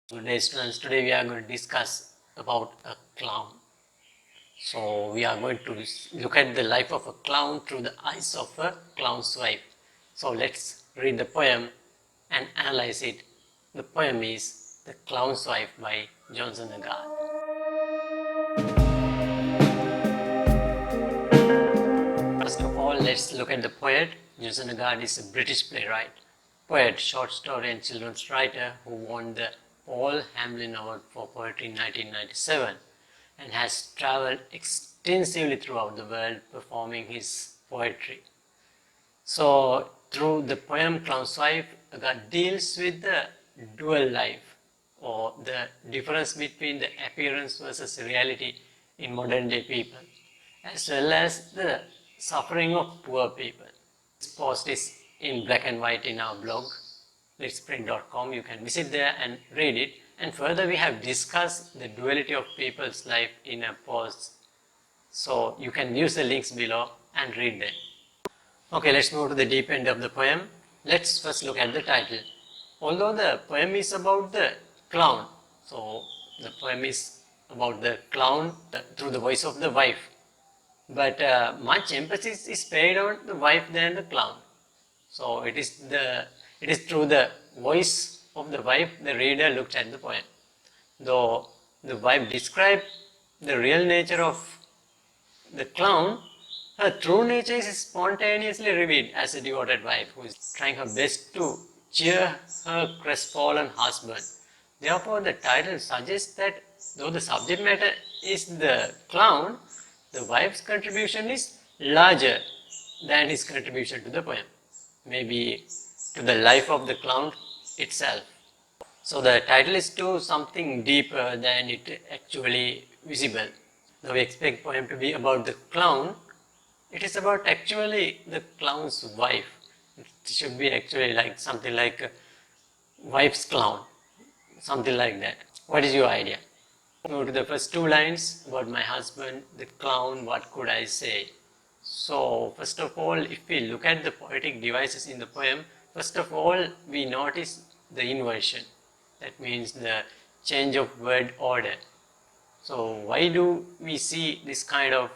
Good day students, today we are going to discuss about a clown. So we are going to look at the life of a clown through the eyes of a clown's wife. So let's read the poem and analyze it. The poem is The Clown's Wife by Johnson Agard. First of all, let's look at the poet. Johnson Agard is a British playwright, poet, short story and children's writer who won the Paul Hamlin Award for Poetry in 1997 and has travelled extensively throughout the world performing his poetry. So, through the poem Clown's Wife, Agard deals with the dual life or the difference between the appearance versus reality in modern day people, as well as the suffering of poor people. This post is in black and white in our blog, letsprint.com. You can visit there and read it. And further, we have discussed the duality of people's life in a post. So you can use the links below and read them. Okay, let's move to the deep end of the poem. Let's first look at the title. Although the poem is about the clown, so the poem is about the clown through the voice of the wife. But much emphasis is paid on the wife than the clown. So it is through the voice of the wife the reader looks at the poem. Though the wife describes the real nature of the clown, her true nature is spontaneously revealed as a devoted wife who is trying her best to cheer her crestfallen husband. Therefore, the title suggests that though the subject matter is the clown, the wife's contribution is larger than his contribution to the poem, maybe to the life of the clown itself. So the title is to something deeper than it actually visible. Though we expect the poem to be about the clown, it is about actually the clown's wife. It should be actually like something like wife's clown, something like that. What is your idea? Go to the first two lines about my husband, the clown, what could I say? So first of all, if we look at the poetic devices in the poem, first of all we notice the inversion. That means the change of word order. So why do we see this kind of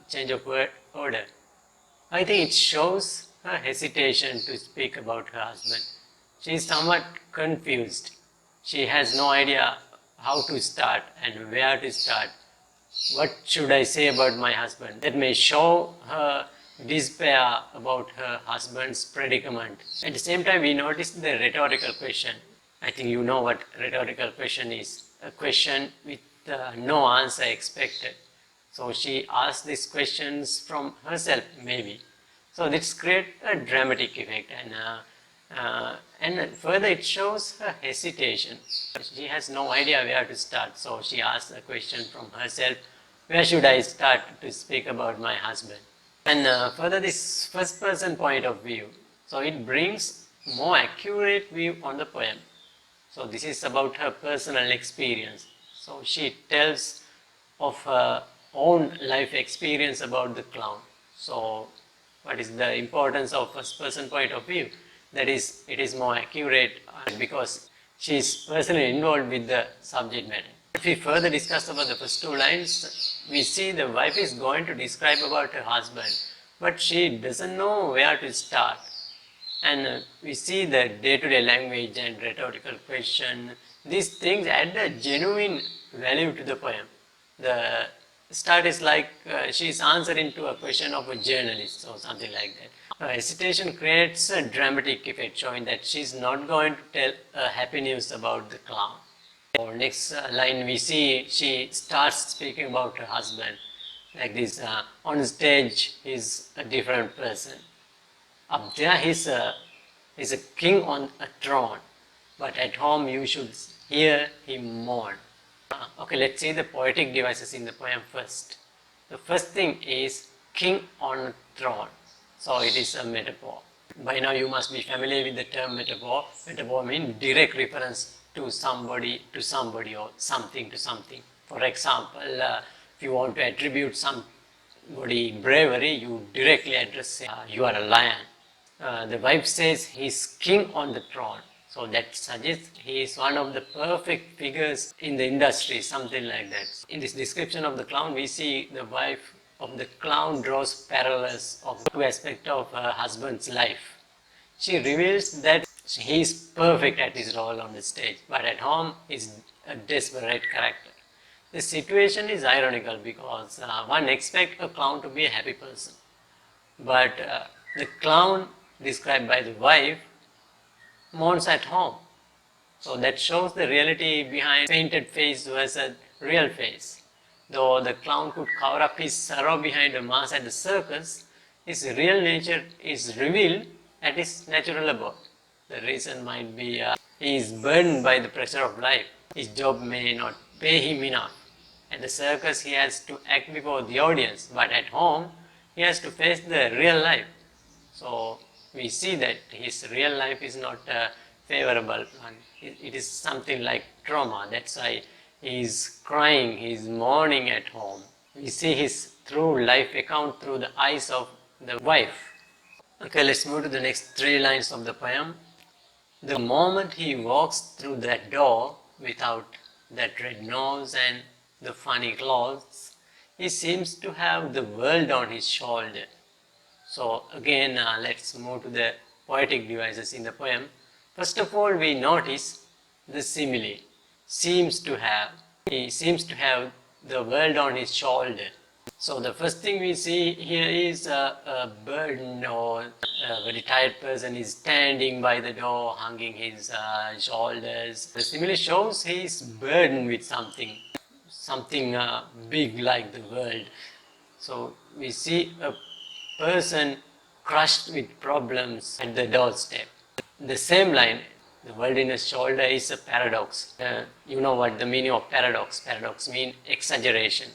change of word order? I think it shows her hesitation to speak about her husband. She is somewhat confused. She has no idea how to start and where to start. What should I say about my husband? That may show her despair about her husband's predicament. At the same time, we notice the rhetorical question. I think you know what rhetorical question is. A question with no answer expected. So she asks these questions from herself, maybe. So this creates a dramatic effect, and further it shows her hesitation. She has no idea where to start, so she asks a question from herself, where should I start to speak about my husband? And further this first person point of view, so it brings more accurate view on the poem. So this is about her personal experience. So she tells of her own life experience about the clown. So what is the importance of first person point of view? That is, it is more accurate because she is personally involved with the subject matter. If we further discuss about the first two lines, we see the wife is going to describe about her husband, but she doesn't know where to start. And we see the day-to-day language and rhetorical question. These things add a genuine value to the poem. The start is like she is answering to a question of a journalist or something like that. Her hesitation creates a dramatic effect, showing that she is not going to tell happy news about the clown. Or next line we see she starts speaking about her husband like this. On stage he's a different person. Up there he's a king on a throne, but at home you should hear him mourn. Okay, let's see the poetic devices in the poem first. The first thing is king on a throne. So it is a metaphor. By now you must be familiar with the term metaphor. Metaphor means direct reference to somebody or something to something. For example, if you want to attribute somebody bravery, you directly address you are a lion. The wife says he's king on the throne. So that suggests he is one of the perfect figures in the industry, something like that. In this description of the clown, we see the wife of the clown draws parallels of two aspects of her husband's life. She reveals that he is perfect at his role on the stage, but at home he is a desperate character. The situation is ironical because one expects a clown to be a happy person, but the clown described by the wife mourns at home. So that shows the reality behind painted face versus real face. Though the clown could cover up his sorrow behind a mask at the circus, his real nature is revealed at his natural abode. The reason might be he is burdened by the pressure of life. His job may not pay him enough. At the circus he has to act before the audience, but at home he has to face the real life. So we see that his real life is not favorable, and it is something like trauma. That's why he is crying, he is mourning at home. We see his true life account through the eyes of the wife. Okay, let's move to the next three lines of the poem. The moment he walks through that door without that red nose and the funny clothes, he seems to have the world on his shoulder. So again, let's move to the poetic devices in the poem. First of all, we notice the simile. Seems to have. He seems to have the world on his shoulder. So the first thing we see here is a burden, or a very tired person is standing by the door, hugging his shoulders. The simile shows he is burdened with something big like the world. So we see a person crushed with problems at the doorstep. The same line, the world in his shoulder, is a paradox. You know what the meaning of paradox? Paradox means exaggeration.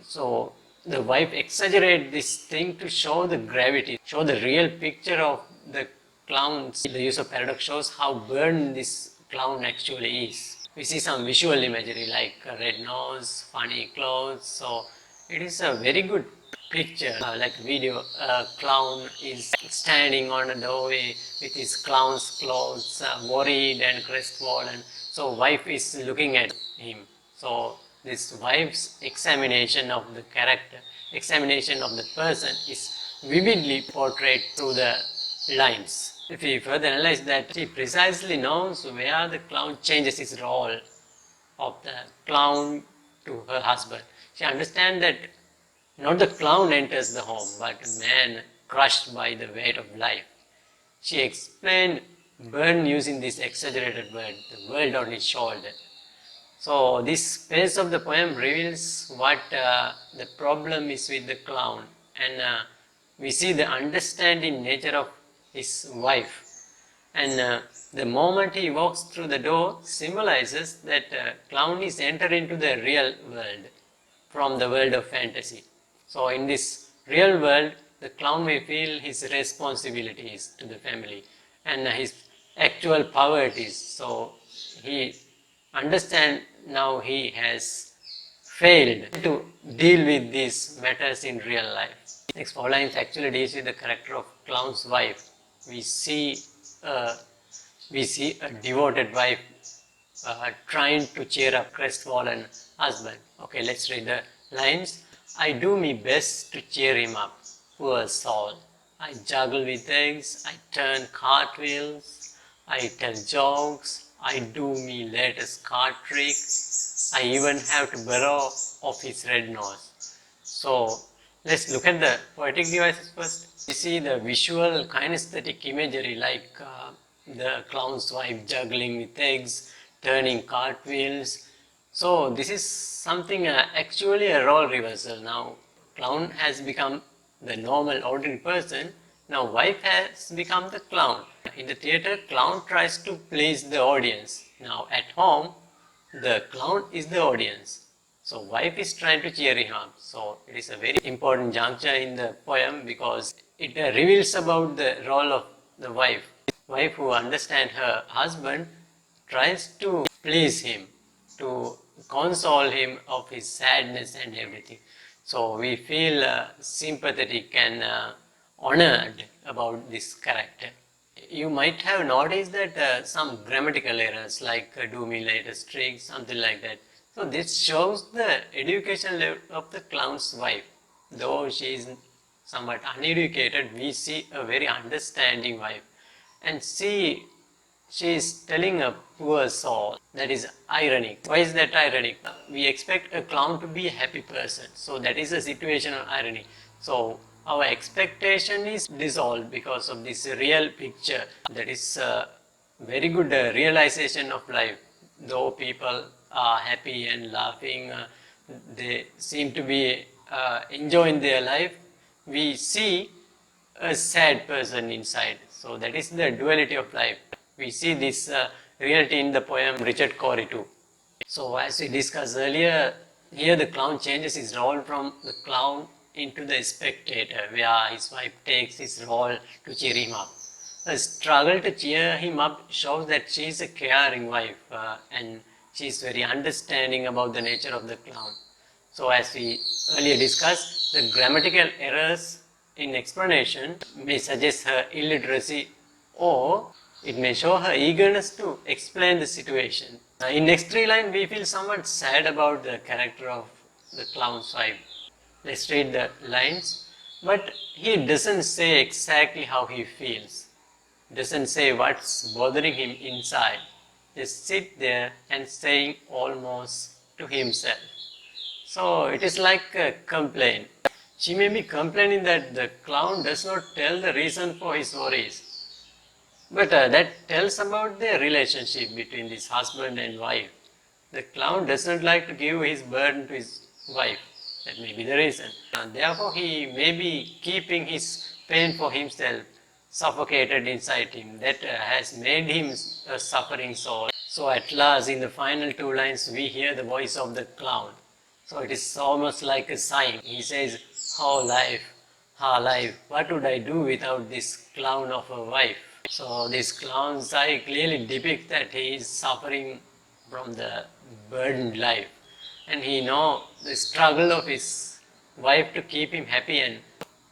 So the wife exaggerates this thing to show the gravity, show the real picture of the clown. The use of paradox shows how burdened this clown actually is. We see some visual imagery like a red nose, funny clothes. So it is a very good picture, like video. A clown is standing on a doorway with his clown's clothes, worried and crestfallen. So wife is looking at him. So this wife's examination of the character, examination of the person is vividly portrayed through the lines. If we further analyze that, she precisely knows where the clown changes his role of the clown to her husband. She understands that not the clown enters the home, but a man crushed by the weight of life. She explained burden using this exaggerated word, the world on his shoulder. So this phase of the poem reveals what the problem is with the clown, and we see the understanding nature of his wife. And the moment he walks through the door symbolizes that clown is entering into the real world from the world of fantasy. So in this real world, the clown may feel his responsibilities to the family and his actual poverty. So he understands now he has failed to deal with these matters in real life. Next 4 lines actually deals with the character of clown's wife. We see a devoted wife trying to cheer up crestfallen husband. Okay, let's read the lines. I do my best to cheer him up, poor soul. I juggle with eggs, I turn cartwheels, I tell jokes, I do me latest card trick, I even have to borrow off his red nose. So let's look at the poetic devices first. We see the visual kinesthetic imagery like the clown's wife juggling with eggs, turning cartwheels. So this is something actually a role reversal. Now clown has become the normal ordinary person. Now wife has become the clown. In the theatre, clown tries to please the audience. Now at home, the clown is the audience. So wife is trying to cheer him up. So it is a very important juncture in the poem because it reveals about the role of the wife. Wife who understands her husband tries to please him, to console him of his sadness and everything. So we feel sympathetic and honored about this character. you might have noticed that some grammatical errors like do me later streak, something like that. So this shows the education level of the clown's wife. Though she is somewhat uneducated, we see a very understanding wife, and she is telling a poor soul. That is ironic. Why is that ironic? We expect a clown to be a happy person, so that is a situational irony. So our expectation is dissolved because of this real picture. That is a very good realization of life. Though people are happy and laughing, they seem to be enjoying their life, we see a sad person inside. So that is the duality of life. We see this reality in the poem Richard Cory too. So as we discussed earlier, here the clown changes his role from the clown into the spectator, where his wife takes his role to cheer him up. The struggle to cheer him up shows that she is a caring wife and she is very understanding about the nature of the clown. So as we earlier discussed, the grammatical errors in explanation may suggest her illiteracy, or it may show her eagerness to explain the situation. In next three lines, we feel somewhat sad about the character of the clown's wife. Let's read the lines. But he doesn't say exactly how he feels. Doesn't say what's bothering him inside. Just sit there and saying almost to himself. So it is like a complaint. She may be complaining that the clown does not tell the reason for his worries. But that tells about the relationship between this husband and wife. The clown does not like to give his burden to his wife. That may be the reason. And therefore he may be keeping his pain for himself, suffocated inside him. That has made him a suffering soul. So at last, in the final two lines, we hear the voice of the clown. So it is almost like a sign. He says, "Oh life, what would I do without this clown of a wife?" So this clown's eye clearly depicts that he is suffering from the burdened life, and he knows the struggle of his wife to keep him happy, and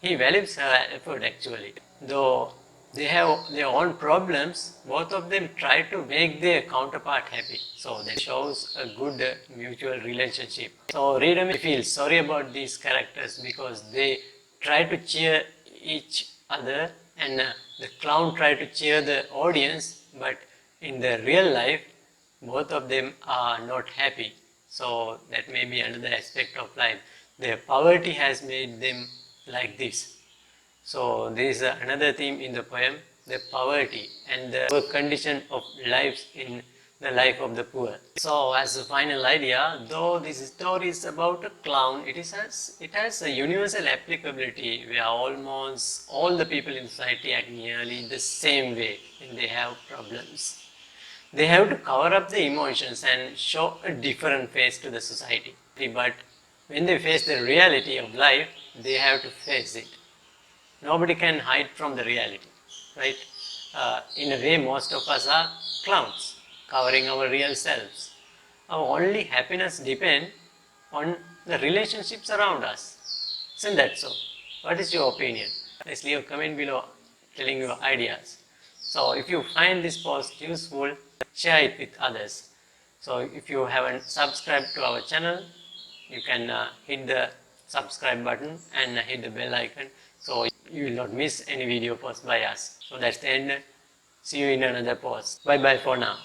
he values her effort actually. Though they have their own problems, both of them try to make their counterpart happy. So that shows a good mutual relationship. So reader may feel sorry about these characters because they try to cheer each other, and the clown try to cheer the audience, but in the real life both of them are not happy. So that may be another aspect of life. Their poverty has made them like this. So there is another theme in the poem, the poverty and the poor condition of lives in the life of the poor. So as a final idea, though this story is about a clown, it has a universal applicability where almost all the people in society act nearly the same way when they have problems. They have to cover up the emotions and show a different face to the society. But when they face the reality of life, they have to face it. Nobody can hide from the reality, right? In a way, most of us are clowns, covering our real selves. Our only happiness depends on the relationships around us. Isn't that so? What is your opinion? Please leave a comment below telling your ideas. So if you find this post useful, share it with others. So if you haven't subscribed to our channel, you can hit the subscribe button and hit the bell icon, so you will not miss any video post by us. So that's the end. See you in another post. Bye bye for now.